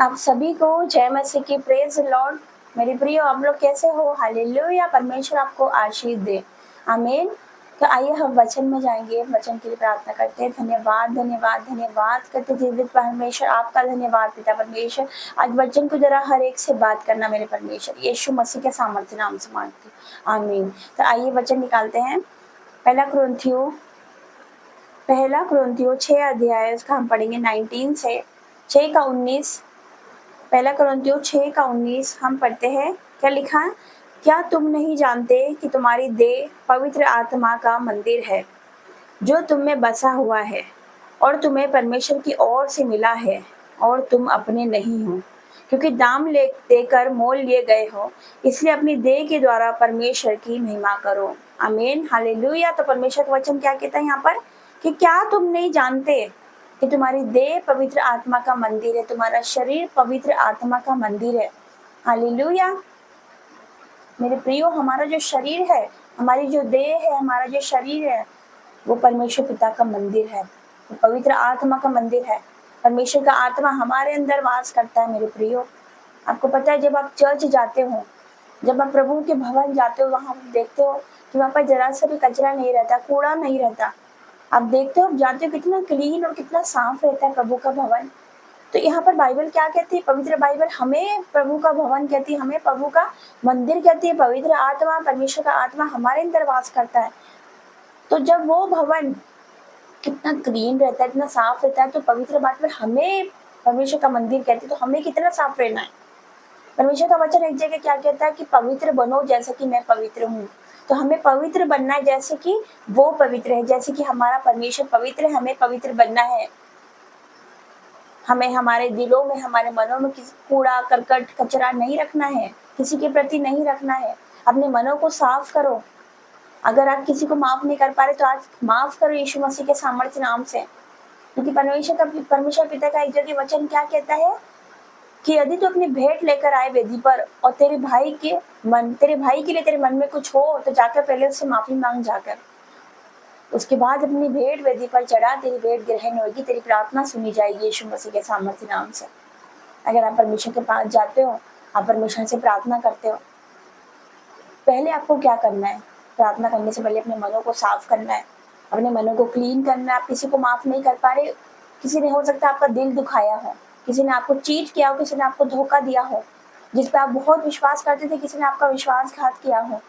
आप सभी को जय मसीह की, प्रेज लॉर्ड। मेरे प्रियो, आप लोग कैसे हो? हालेलुया। परमेश्वर आपको आशीष दे, आमीन। तो आइए हम वचन में जाएंगे, वचन के लिए प्रार्थना करते हैं। धन्यवाद धन्यवाद धन्यवाद करते जीवित परमेश्वर, आपका धन्यवाद पिता परमेश्वर। आज वचन को जरा हर एक से बात करना मेरे परमेश्वर, यीशु मसीह के सामर्थ्य नाम से मांगती हूं, आमीन। तो आइए वचन निकालते हैं। पहला कुरिन्थियों 6 अध्याय, उसका हम पढ़ेंगे 19 से 6 का 19। पहला कुरिन्थियों 6 का 19 हम पढ़ते हैं। क्या लिखा है? क्या तुम नहीं जानते कि तुम्हारी देह पवित्र आत्मा का मंदिर है, जो तुम में बसा हुआ है, और तुम्हें परमेश्वर की ओर से मिला है, और तुम अपने नहीं हो, क्योंकि दाम देकर मोल लिए गए हो। इसलिए अपनी देह के द्वारा परमेश्वर की महिमा करो, आमीन। हालेलुया। तो परमेश्वर का वचन क्या कहता है यहाँ पर कि क्या तुम नहीं जानते कि तुम्हारी देह पवित्र आत्मा का मंदिर है, तुम्हारा शरीर पवित्र आत्मा का मंदिर है। हालेलुया। मेरे प्रियो, हमारा जो शरीर है, हमारी जो देह है, हमारा जो शरीर है, वो परमेश्वर पिता का मंदिर है, वो पवित्र आत्मा का मंदिर है। परमेश्वर का आत्मा हमारे अंदर वास करता है। मेरे प्रियो, आपको पता है, जब आप चर्च जाते हो, जब आप प्रभु के भवन जाते हो, वहां देखते हो कि वहां पर जरा सा भी कचरा नहीं रहता, कूड़ा नहीं रहता। आप देखते हो, जाते हो, कितना क्लीन और कितना साफ रहता है प्रभु का भवन। तो यहाँ पर बाइबल क्या कहती है? पवित्र बाइबल हमें प्रभु का भवन कहती है, हमें प्रभु का मंदिर कहती है। पवित्र आत्मा, परमेश्वर का आत्मा हमारे अंदर वास करता है। तो जब वो भवन कितना क्लीन रहता है, इतना साफ रहता है, तो पवित्र बात में हमें परमेश्वर का मंदिर कहती है। तो हमें कितना साफ रहना है। परमेश्वर का वचन एक जगह क्या कहता है कि पवित्र बनो जैसे कि मैं पवित्र हूँ। तो हमें पवित्र बनना है जैसे कि वो पवित्र है, जैसे कि हमारा परमेश्वर पवित्र है, हमें पवित्र बनना है। हमें हमारे दिलों में, हमारे मनों में किसी कूड़ा करकट कचरा नहीं रखना है, किसी के प्रति नहीं रखना है। अपने मनों को साफ करो। अगर आप किसी को माफ नहीं कर पा रहे तो आज माफ करो यीशु मसीह के सामर्थ्य नाम से। क्योंकि परमेश्वर पिता का एक जगह वचन क्या कहता है कि यदि तू अपनी भेंट लेकर आए वेदी पर, और तेरे भाई के लिए तेरे मन में कुछ हो, तो जाकर पहले उससे माफी मांग जाकर। उसके बाद अपनी भेंट वेदी पर चढ़ा, तेरी भेंट ग्रहण होगी, तेरी प्रार्थना सुनी जाएगी यीशु मसीह के सामर्थ्य नाम से। अगर आप परमेश्वर के पास जाते हो, आप परमेश्वर से प्रार्थना करते हो, पहले आपको क्या करना है? प्रार्थना करने से पहले अपने मनों को साफ करना है, अपने मनों को क्लीन करना है। आप किसी को माफ नहीं कर पा रहे, किसी ने हो सकता है आपका दिल दुखाया हो, किसी ने आपको चीट किया हो, किसी ने आपको धोखा दिया हो, जिस पे आप बहुत विश्वास करते थे, किसी ने आपका विश्वासघात किया हो,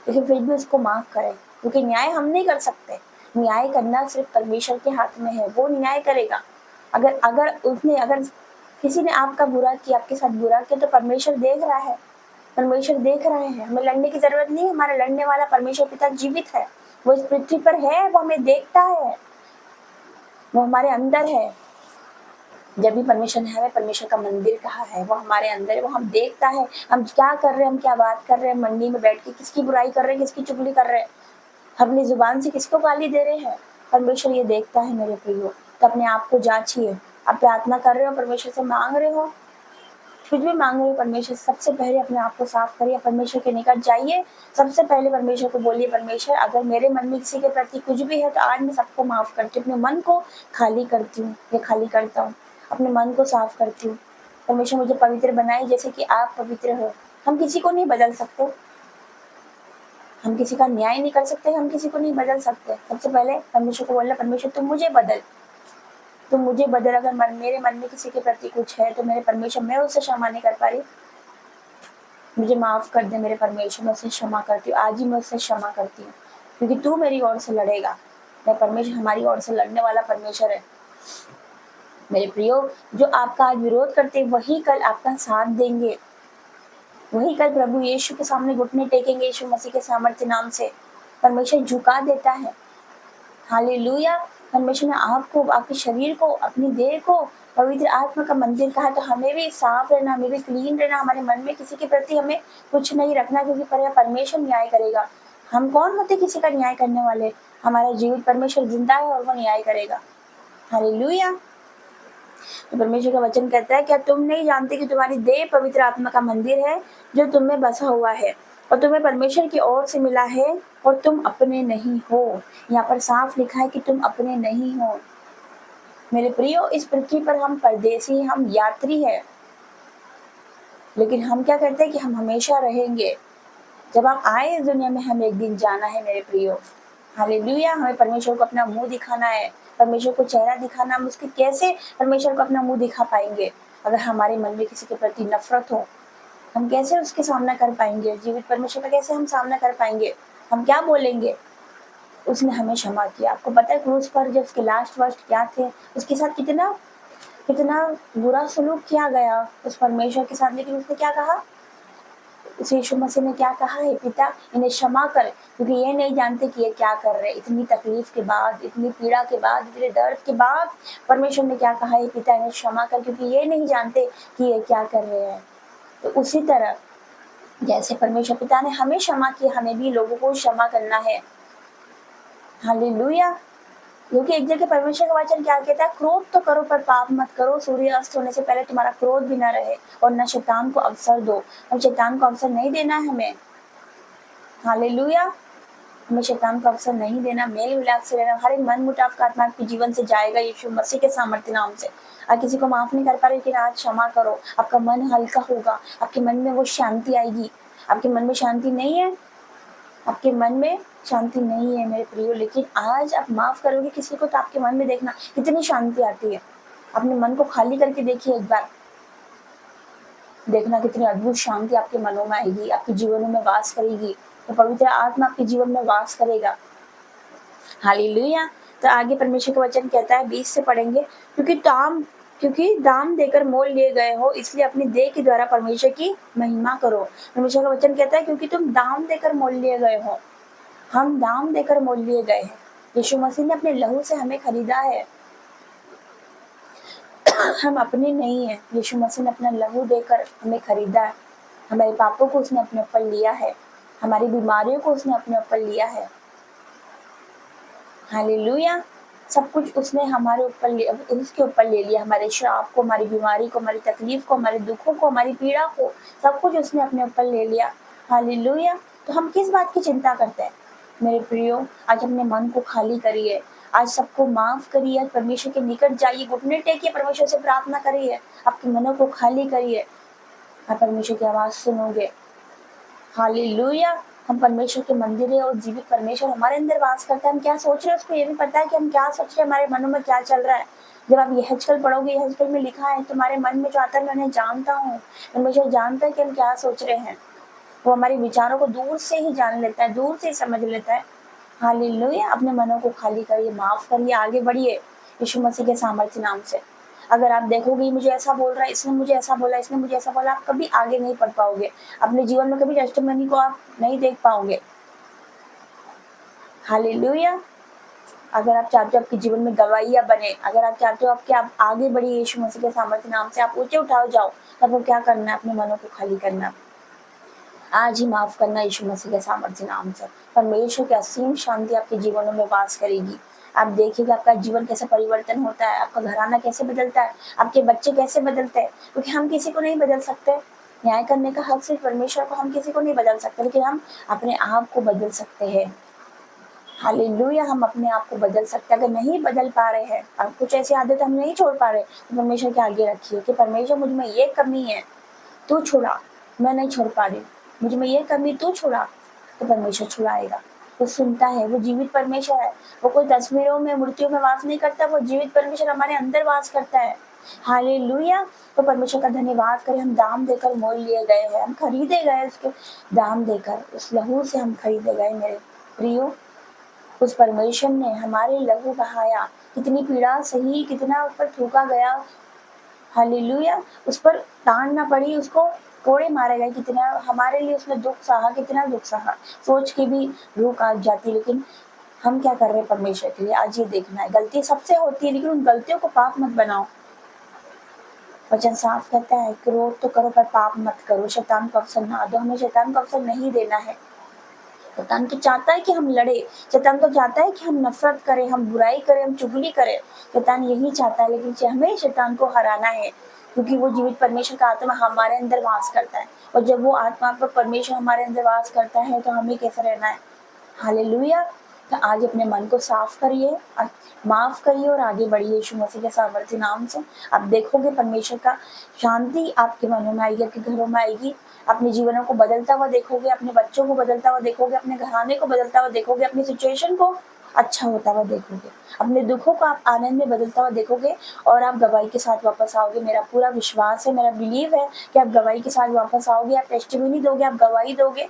लेकिन फिर भी उसको माफ करें। क्योंकि न्याय हम नहीं कर सकते, न्याय करना सिर्फ परमेश्वर के हाथ में है, वो न्याय करेगा। अगर किसी ने आपका बुरा किया, आपके साथ बुरा किया, तो परमेश्वर देख रहा है, परमेश्वर देख रहे हैं। हमें लड़ने की जरूरत नहीं है, हमारा लड़ने वाला परमेश्वर पिता जीवित है, वो इस पृथ्वी पर है, वो हमें देखता है, वो हमारे अंदर है। जब भी परमेश्वर ने हमें परमेश्वर का मंदिर कहा है, वो हमारे अंदर है, वो हम देखता है, हम क्या कर रहे हैं, हम क्या बात कर रहे हैं, मंडी में बैठ के किसकी बुराई कर रहे हैं, किसकी चुगली कर रहे हैं, अपनी जुबान से किसको गाली दे रहे हैं। परमेश्वर ये देखता है मेरे प्रियो। तो अपने आप को जांचिए। आप प्रार्थना कर रहे हो, परमेश्वर से मांग रहे हो, कुछ भी मांग रहे हो परमेश्वर, सबसे पहले अपने आप को साफ करिए, परमेश्वर के निकट जाइए। सबसे पहले परमेश्वर को बोलिए, परमेश्वर अगर मेरे मन में किसी के प्रति कुछ भी है तो आज मैं सबको माफ करती हूँ, अपने मन को खाली करती हूँ, ये खाली करता हूँ, अपने मन को साफ करती हूँ। परमेश्वर मुझे पवित्र बनाए जैसे कि आप पवित्र हो। हम किसी को नहीं बदल सकते, हम किसी का न्याय नहीं कर सकते, हम किसी को नहीं बदल सकते। सबसे पहले परमेश्वर को बोलना, परमेश्वर तुम मुझे बदल, तुम मुझे बदल। अगर मेरे मन में किसी के प्रति कुछ है तो मेरे परमेश्वर, मैं उससे क्षमा नहीं कर पा रही, मुझे माफ कर दे मेरे परमेश्वर, मैं उससे क्षमा करती हूँ, आज ही मैं उससे क्षमा करती हूँ, क्योंकि तू मेरी ओर से लड़ेगा। मैं परमेश्वर हमारी ओर से लड़ने वाला परमेश्वर है। मेरे प्रियो, जो आपका आज विरोध करते हैं वही कल आपका साथ देंगे, वही कल प्रभु यीशु के सामने घुटने टेकेंगे। यीशु मसीह के सामर्थ्य नाम से परमेश्वर झुका देता है। हालेलुया। परमेश्वर ने आपको, आपके शरीर को, अपनी देह को पवित्र आत्मा का मंदिर कहा। तो हमें भी साफ रहना, हमें भी क्लीन रहना, हमारे मन में किसी के प्रति हमें कुछ नहीं रखना, क्योंकि परमेश्वर न्याय करेगा। हम कौन होते किसी का न्याय करने वाले? हमारा जीवित परमेश्वर जिंदा है और वो न्याय करेगा। हालेलुया। तो परमेश्वर का वचन कहता है, क्या तुम नहीं जानते कि तुम्हारी देह पवित्र आत्मा का मंदिर है, जो तुम में बसा हुआ है, और तुम्हें परमेश्वर की ओर से मिला है, और तुम अपने नहीं हो। यहाँ पर साफ लिखा है कि तुम अपने नहीं हो। मेरे प्रियो, इस पृथ्वी पर हम परदेसी, हम यात्री है, लेकिन हम क्या करते हैं कि हम हमेशा रहेंगे। जब आप आए इस दुनिया में, हमें एक दिन जाना है मेरे प्रियो। हालेलुया। हमें परमेश्वर को अपना मुंह दिखाना है, परमेश्वर को चेहरा दिखाना। हम उसके कैसे परमेश्वर को अपना मुंह दिखा पाएंगे अगर हमारे मन में किसी के प्रति नफरत हो? हम कैसे उसके सामना कर पाएंगे? जीवित परमेश्वर का कैसे हम सामना कर पाएंगे? हम क्या बोलेंगे? उसने हमें क्षमा किया। आपको पता है क्रूस पर जब उसके लास्ट वर्ड क्या थे? उसके साथ कितना कितना बुरा सलूक किया गया उस परमेश्वर के साथ, लेकिन उसने क्या कहा? उस यीशु मसीह ने क्या कहा? हे पिता, इन्हें क्षमा कर, क्योंकि ये नहीं जानते कि ये क्या कर रहे। इतनी तकलीफ के बाद, इतनी पीड़ा के बाद, इतने दर्द के बाद परमेश्वर ने क्या कहा? हे पिता, इन्हें क्षमा कर, क्योंकि ये नहीं जानते कि ये क्या कर रहे हैं। तो उसी तरह जैसे परमेश्वर पिता ने हमें क्षमा किया, हमें भी लोगों को क्षमा करना है। हालेलुया। क्योंकि एक जगह परमेश्वर का वचन क्या कहता है? क्रोध तो करो पर पाप मत करो। सूर्य अस्त होने से पहले तुम्हारा क्रोध भी ना रहे, और न शैतान को अवसर दो। और शैतान को अवसर नहीं देना है हमें। हालेलुया। हमें शैतान को अवसर नहीं देना, मेल मिलाप से रहना। हर एक मन मुटाव का आत्मा आपके जीवन से जाएगा यीशु मसीह के सामर्थ्य नाम से। आप किसी को माफ नहीं कर पा रहे, लेकिन आज क्षमा करो, आपका मन हल्का होगा, आपके मन में वो शांति आएगी। आपके मन में शांति नहीं है, आपके मन में शांति नहीं है मेरे प्रियो, लेकिन आज आप माफ करोगे किसी को तो आपके मन में देखना कितनी शांति आती है। अपने मन को खाली करके देखिए एक बार, देखना कितनी अद्भुत शांति आपके मनों में आएगी, आपके जीवनों में वास करेगी। तो पवित्र आत्मा आपके जीवन में वास करेगा। हालेलुया। तो आगे परमेश्वर का वचन कहता है, 20 से पढ़ेंगे, क्योंकि दाम देकर मोल लिए गए हो, इसलिए अपनी देह के द्वारा परमेश्वर की महिमा करो। परमेश्वर का वचन कहता है, क्योंकि तुम दाम देकर मोल लिए गए हो। हम दाम देकर मोल लिए गए हैं। यीशु मसीह ने अपने लहू से हमें खरीदा है। हम अपने नहीं है, यीशु मसीह ने अपना लहू देकर हमें खरीदा है। हमारे पापों को उसने अपने ऊपर लिया है, हमारी बीमारियों को उसने अपने ऊपर लिया है। हालेलुया। सब कुछ उसने हमारे ऊपर उसके ऊपर ले लिया। हमारे श्राप को, हमारी बीमारी को, हमारी तकलीफ को, हमारे दुखों को, हमारी पीड़ा को, सब कुछ उसने अपने ऊपर ले लिया। हालेलुया। तो हम किस बात की चिंता करते हैं मेरे प्रियो? आज अपने मन को खाली करिए, आज सबको माफ करिए, आज परमेश्वर के निकट जाइए, घुटने टेकिए, परमेश्वर से प्रार्थना करिए, आपके मनों को खाली करिए। आप परमेश्वर की आवाज सुनोगे। हालेलुया। हम परमेश्वर के मंदिर है और जीवित परमेश्वर हमारे अंदर वास करता है। हम क्या सोच रहे हैं उसको ये भी पता है कि हम क्या सोच रहे हैं, हमारे मनों में क्या चल रहा है। जब आप यहेजकेल पढ़ोगे, यहेजकेल में लिखा है, तुम्हारे मन में जो आता है मैं उन्हें जानता हूँ। परमेश्वर जानता है कि हम क्या सोच रहे हैं। वो हमारे विचारों को दूर से ही जान लेता है, दूर से ही समझ लेता है। हालेलुया। अपने मनों को खाली करिए, माफ करिए, आगे बढ़िए यीशु मसीह के सामर्थ्य नाम से। अगर आप देखोगे मुझे ऐसा बोल रहा है, इसने मुझे ऐसा बोला, इसने मुझे ऐसा बोला, आप कभी आगे नहीं बढ़ पाओगे। अपने जीवन में कभी टेस्टिमनी को आप नहीं देख पाओगे। हालेलुया। अगर आप चाहते हो आपके जीवन में गवाहियां बने, अगर आप चाहते हो आप आगे बढ़िए यीशु मसीह के सामर्थ्य नाम से, आप ऊंचे उठाओ जाओ, तब वो क्या करना है? अपने मनों को खाली करना, आज ही माफ करना यीशु मसीह के सामर्थ्य नाम से। परमेश्वर की असीम शांति आपके जीवनों में वास करेगी। आप देखिएगा आपका जीवन कैसे परिवर्तन होता है, आपका घराना कैसे बदलता है, आपके बच्चे कैसे बदलते हैं। क्योंकि हम किसी को नहीं बदल सकते, न्याय करने का हक सिर्फ परमेश्वर को, हम किसी को नहीं बदल सकते, लेकिन हम अपने आप को बदल सकते हैं। हालेलुया। हम अपने आप को बदल सकते हैं। अगर नहीं बदल पा रहे हैं, अब कुछ ऐसी आदत हम नहीं छोड़ पा रहे, तो परमेश्वर के आगे रखिए कि परमेश्वर मुझ में ये कमी है, तू छुड़ा, मैं नहीं छोड़ पा रही, मुझ में ये कमी तू छुड़ा। तो परमेश्वर छुड़ाएगा। वो सुनता है, वो जीवित परमेश्वर है। वो कोई तस्वीरों में, मूर्तियों में वास नहीं करता, वो जीवित परमेश्वर हमारे अंदर वास करता है। हालेलुया। तो परमेश्वर का धन्यवाद करें। हम दाम देकर मोल लिए गए हैं, हम खरीदे गए, उसके दाम देकर, उस लहू से हम खरीदे गए मेरे प्रियो। उस परमेश्वर ने हमारे लहू बहाया, कितनी पीड़ा सही, कितना उस पर थूका गया। हालेलुया। उस पर टांग ना पड़ी, उसको कोड़े मारे गए, कितना हमारे लिए उसने दुख सहा, कितना दुख सहा, सोच के भी रूह कांप जाती। लेकिन हम क्या कर रहे हैं परमेश्वर के लिए? आज ये देखना है। गलती सबसे होती है, लेकिन उन गलतियों को पाप मत बनाओ। वचन साफ कहता है, क्रोध तो करो पर पाप मत करो, शैतान को अवसर ना दो। हमें शैतान को अवसर नहीं देना है। शैतान तो चाहता है कि हम लड़े, शैतान तो चाहता है कि हम नफरत करें, हम बुराई करें, हम चुगली करें। शैतान यही चाहता है, लेकिन हमें शैतान को हराना है, क्योंकि वो जीवित परमेश्वर का आत्मा हमारे अंदर वास करता है। और जब वो आत्मा पर परमेश्वर हमारे अंदर वास करता है, तो हमें कैसे रहना है? हालेलुया। तो आज अपने मन को साफ करिए, माफ करिए और आगे बढ़िए यीशु मसीह के सामर्थ्य नाम से। आप देखोगे परमेश्वर का शांति आपके मनों में आएगी, आपके घरों में आएगी, अपने जीवनों को बदलता हुआ देखोगे, अपने बच्चों को बदलता हुआ देखोगे, अपने घराने को बदलता हुआ देखोगे, अपनी सिचुएशन को अच्छा होता हुआ देखोगे, अपने दुखों को आप आनंद में बदलता हुआ देखोगे और आप गवाही के साथ वापस आओगे। मेरा पूरा विश्वास है, मेरा बिलीव है कि आप गवाही के साथ वापस आओगे, आप टेस्टिमनी दोगे, आप गवाही दोगे।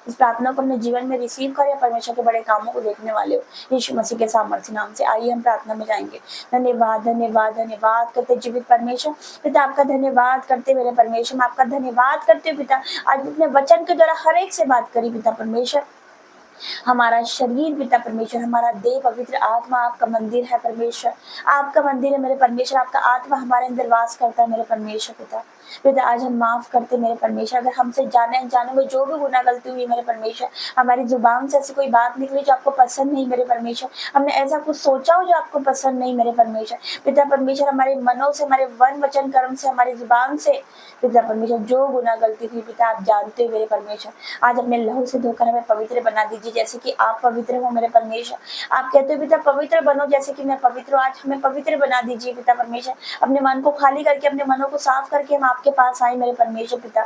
इस प्रार्थना को अपने जीवन में रिसीव करें, परमेश्वर के बड़े कामों को देखने वाले हो यीशु मसीह के सामर्थ्य नाम से। आइए हम प्रार्थना में जाएंगे। धन्यवाद धन्यवाद धन्यवाद करते जीवित परमेश्वर पिता, आपका धन्यवाद करते मेरे परमेश्वर, मैं आपका धन्यवाद करते पिता। आज अपने वचन के द्वारा हर एक से बात करी पिता परमेश्वर। हमारा शरीर पिता परमेश्वर, हमारा देह पवित्र आत्मा आपका मंदिर है परमेश्वर, आपका मंदिर है मेरे परमेश्वर, आपका आत्मा हमारे अंदर वास करता है मेरे परमेश्वर पिता। पिता आज हम माफ करते मेरे परमेश्वर, अगर हमसे जाने अनजाने में जो भी गुनाह गलती हुई मेरे परमेश्वर, हमारी जुबान से ऐसी कोई बात निकली जो आपको पसंद नहीं मेरे परमेश्वर, हमने ऐसा कुछ सोचा हो जो आपको पसंद नहीं मेरे परमेश्वर पिता परमेश्वर, हमारे मनों से, हमारे वन वचन कर्म से, हमारी जुबान से पिता परमेश्वर जो गुनाह गलती हुई पिता आप जानते हो मेरे परमेश्वर। आज अपने लहू से धोकर हमें पवित्र बना दीजिए जैसे कि आप पवित्र हो मेरे परमेश्वर। आप कहते हो पिता पवित्र बनो जैसे कि मैं पवित्र हूँ, आज हमें पवित्र बना दीजिए पिता परमेश्वर। अपने मन को खाली करके, अपने मनों को साफ करके हम आपके पास आए मेरे परमेश्वर पिता।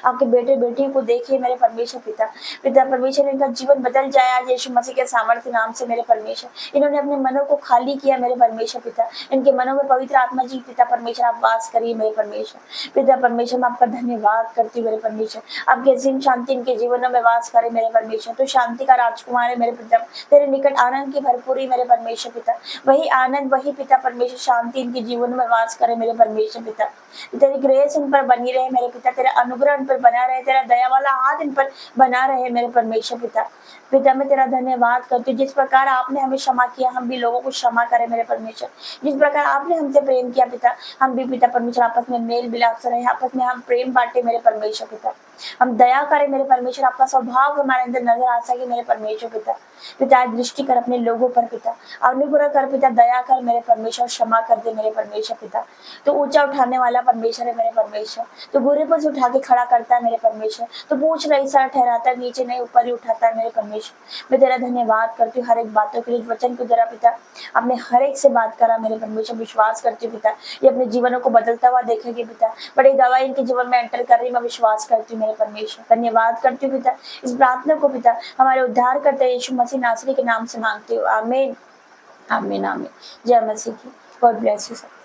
आपके बेटे बेटियों को देखिए मेरे परमेश्वर पिता। पिता परमेश्वर इनका जीवन बदल जाए आज यीशु मसीह के सामर्थ्य नाम से मेरे परमेश्वर। इन्होंने अपने मनों को खाली किया मेरे परमेश्वर पिता, इनके मनों में पवित्र आत्मा जी पिता परमेश्वर आप वास करिए मेरे परमेश्वर पिता परमेश्वर। मैं आपका धन्यवाद करती हूँ मेरे परमेश्वर, आपकी असीम शांति इनके जीवनों में वास करे मेरे परमेश्वर। तो शांति का राजकुमार है मेरे पिता, तेरे निकट आनंद की भरपूरी मेरे परमेश्वर पिता। वही आनंद, वही पिता परमेश्वर शांति इनके जीवन में वास करे मेरे परमेश्वर पिता। तेरी ग्रेस इन पर बनी रहे मेरे पिता, तेरा अनुग्रह इन पर बना रहे, तेरा दया वाला हाथ इन पर बना रहे मेरे परमेश्वर पिता। पिता मैं तेरा धन्यवाद करती हूँ, जिस प्रकार आपने हमें क्षमा किया हम भी लोगों को क्षमा करें मेरे परमेश्वर। जिस प्रकार आपने हमसे प्रेम किया पिता, हम भी पिता परमेश्वर आपस में मेल मिलाप से रहे, आपस में हम प्रेम बांटे मेरे परमेश्वर पिता। हम दया करें मेरे परमेश्वर, आपका स्वभाव हमारे अंदर नजर आ सके मेरे परमेश्वर पिता। पिता दृष्टि कर अपने लोगों पर पिता, अनुग्रह कर पिता, दया कर मेरे परमेश्वर, क्षमा कर दे मेरे परमेश्वर पिता। तो ऊंचा उठाने वाला परमेश्वर है मेरे परमेश्वर, तो बुरे पर से उठा के खड़ा करता है मेरे परमेश्वर, तो पूछ रही सर ठहराता है, नीचे नहीं ऊपर ही उठाता है मेरे परमेश्वर। मैं तेरा धन्यवाद करती हूँ हर एक बातों के लिए, वचन के द्वारा पिता आपने हर एक से बात करा मेरे परमेश्वर। विश्वास करती हूँ पिता ये अपने जीवनों को बदलता हुआ देखेगी पिता, बड़ी गवाही इनके जीवन में एंटर कर रही, मैं विश्वास करती हूँ मेरे परमेश्वर। धन्यवाद करती हूँ पिता इस प्रार्थना को पिता हमारे उद्धार करते यीशु मसीह नासरी के नाम से मांगती हूँ, आमीन आमीन आमीन। जय मसीह की। God bless you sir.